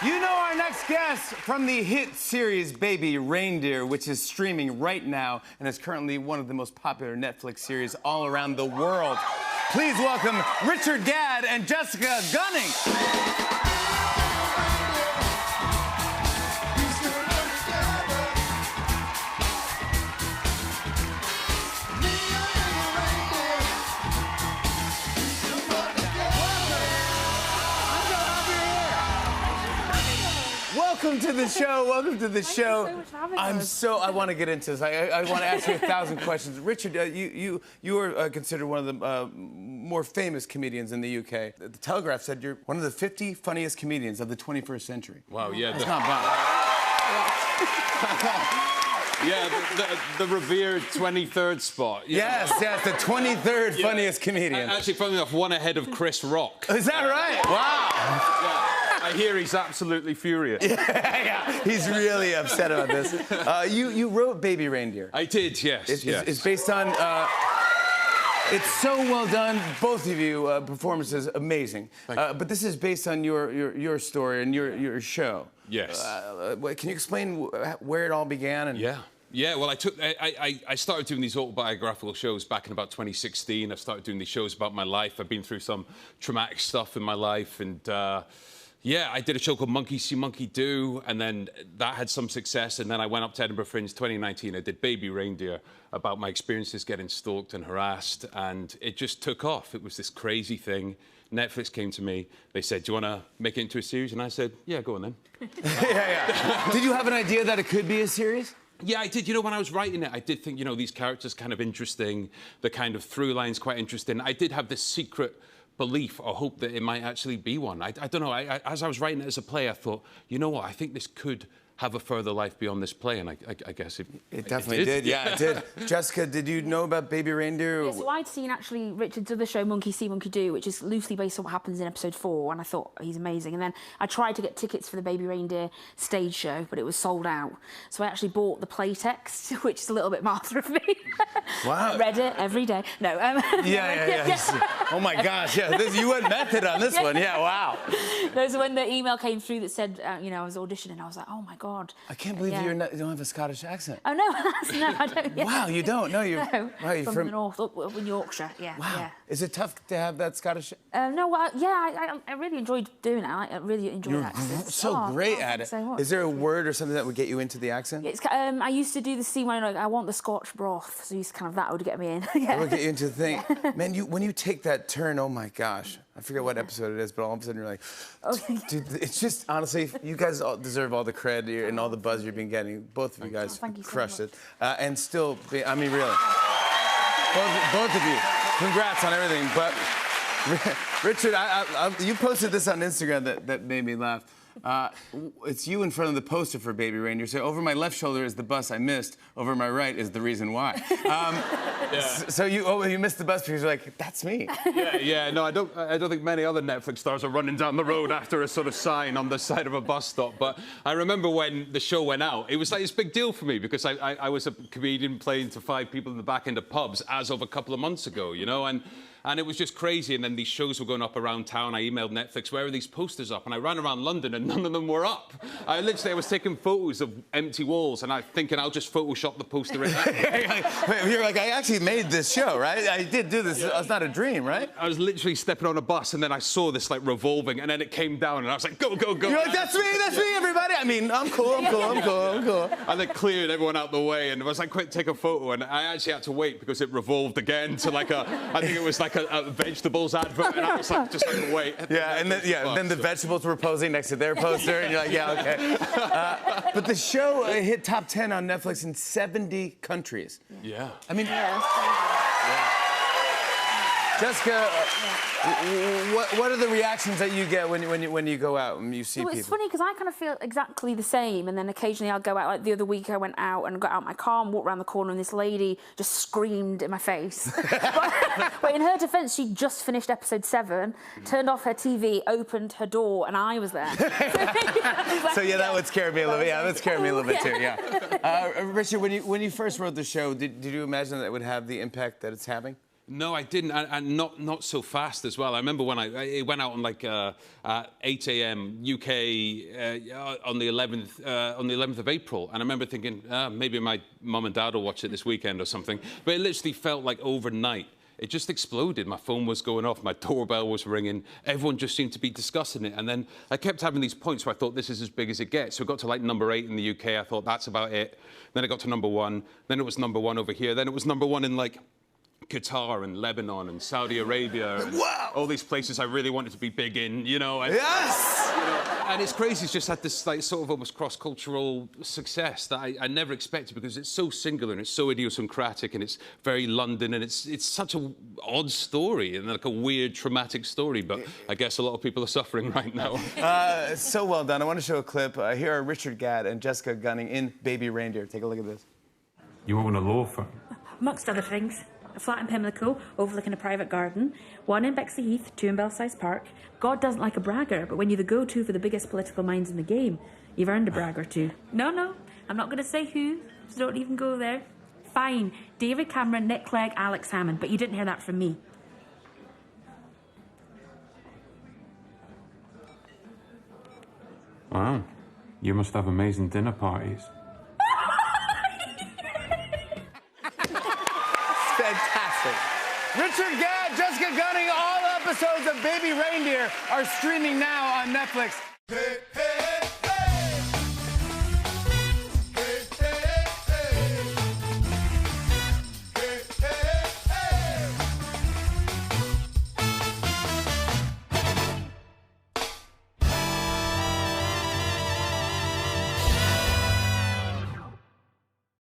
You know our next guest from the hit series Baby Reindeer, which is streaming right now and is currently one of the most popular Netflix series all around the world. Please welcome Richard Gadd and Jessica Gunning. Welcome to the show. Welcome to the show. Thank you so much for having us. I want to get into this. I want to ask you 1,000 questions. Richard, you are considered one of the more famous comedians in the UK. The Telegraph said you're one of the 50 funniest comedians of the 21st century. Wow, yeah. That's not bad. Yeah, the revered 23rd spot. Yes, the 23rd funniest comedian. Actually, funnily enough, one ahead of Chris Rock. Is that right? Wow. Yeah. I hear he's absolutely furious. Yeah, he's really upset about this. You wrote Baby Reindeer. I did, yes. It's based on... it's so well done, both of you. Performances amazing. But this is based on your story and your show. Yes. Can you explain where it all began? And... Yeah, well, I started doing these autobiographical shows back in about 2016. I started doing these shows about my life. I've been through some traumatic stuff in my life, and yeah, I did a show called Monkey See, Monkey Do, and then that had some success, and then I went up to Edinburgh Fringe 2019. I did Baby Reindeer about my experiences getting stalked and harassed, and it just took off. It was this crazy thing. Netflix came to me. They said, do you want to make it into a series? And I said, yeah, go on then. Did you have an idea that it could be a series? Yeah, I did. You know, when I was writing it, I did think, you know, these characters kind of interesting, the kind of through line's quite interesting. I did have this secret belief or hope that it might actually be one. I don't know. As I was writing it as a play, I thought, you know what, I think this could have a further life beyond this play, and I guess it definitely did. Yeah, it did. Jessica, did you know about Baby Reindeer? Yeah, so I'd seen actually Richard's other show, Monkey See, Monkey Do, which is loosely based on what happens in episode 4, and I thought he's amazing. And then I tried to get tickets for the Baby Reindeer stage show, but it was sold out. So I actually bought the play text, which is a little bit master of me. Wow. I read it every day. No. Yeah. Oh my gosh, yeah. You went method on this one. Yeah, wow. No, so when the email came through that said, you know, I was auditioning, I was like, oh my God. I can't believe you don't have a Scottish accent. Oh, no, no, I don't. Yeah. Wow, you don't? No, you're... No, wow, you're from the north, up in Yorkshire, yeah. Wow. Yeah. Is it tough to have that Scottish... No, well, yeah, I really enjoyed doing it. I really enjoyed that. You're so great at it. So is there a word or something that would get you into the accent? It's, I used to do the scene where I want the Scotch broth, so that would get me in. That would get you into the thing. Man, when you take that turn, oh my gosh. I forget what episode it is, but all of a sudden you're like, dude, it's just, honestly, you guys all deserve all the credit and all the buzz you've been getting. Both of you guys crushed it. And still, I mean, really. Both of you. Congrats on everything. But, Richard, you posted this on Instagram that made me laugh. It's you in front of the poster for Baby Reindeer. So over my left shoulder is the bus I missed. Over my right is the reason why. So you missed the bus because you're like, that's me. Yeah. No, I don't think many other Netflix stars are running down the road after a sort of sign on the side of a bus stop. But I remember when the show went out, it was like this big deal for me because I was a comedian playing to 5 people in the back end of pubs as of a couple of months ago, you know, and it was just crazy. And then these shows were going up around town. I emailed Netflix, where are these posters up? And I ran around London and none of them were up. I was taking photos of empty walls and I'm thinking I'll just Photoshop the poster in. You're like, I actually made this show, right? I did do this. It's not a dream, right? I was literally stepping on a bus and then I saw this like revolving and then it came down and I was like, go, go, go. You're like, that's me, everybody. I mean, I'm cool. And they cleared everyone out the way and I was like, quick, take a photo. And I actually had to wait because it revolved again to like I think it was like a vegetables advert, and I was like, just like, wait. Yeah, and then the vegetables were posing next to their poster, and you're like, yeah, okay. But the show hit top 10 on Netflix in 70 countries. Yeah. I mean, Jessica, what are the reactions that you get when you go out and you see people? It's funny because I kind of feel exactly the same, and then occasionally I'll go out. Like the other week, I went out and got out my car and walked around the corner, and this lady just screamed in my face. but in her defence, she just finished episode 7, turned off her TV, opened her door, and I was there. So yeah, that would scare me a little bit. Yeah, that would scare me a little bit too. Yeah. Richard, when you first wrote the show, did you imagine that it would have the impact that it's having? No, I didn't, and not so fast as well. I remember when it went out on like 8 a.m. UK on the 11th of April, and I remember thinking maybe my mum and dad will watch it this weekend or something. But it literally felt like overnight. It just exploded. My phone was going off, my doorbell was ringing. Everyone just seemed to be discussing it. And then I kept having these points where I thought this is as big as it gets. So it got to like number 8 in the UK. I thought that's about it. Then it got to number 1. Then it was number 1 over here. Then it was number 1 in like Qatar and Lebanon and Saudi Arabia and all these places I really wanted to be big in, you know. And, Yes! you know, and it's crazy. It's just had this like sort of almost cross-cultural success that I never expected because it's so singular and it's so idiosyncratic and it's very London and it's such an odd story and like a weird, traumatic story. But I guess a lot of people are suffering right now. So well done. I want to show a clip. Here are Richard Gadd and Jessica Gunning in Baby Reindeer. Take a look at this. You own a law firm? Amongst other things. A flat in Pimlico, overlooking a private garden, 1 in Bexley Heath, 2 in Belsize Park. God doesn't like a bragger, but when you're the go-to for the biggest political minds in the game, you've earned a brag or two. No, I'm not going to say who, so don't even go there. Fine, David Cameron, Nick Clegg, Alex Salmond, but you didn't hear that from me. Wow, you must have amazing dinner parties. Fantastic. Richard Gadd, Jessica Gunning, all episodes of Baby Reindeer are streaming now on Netflix. Hey, hey.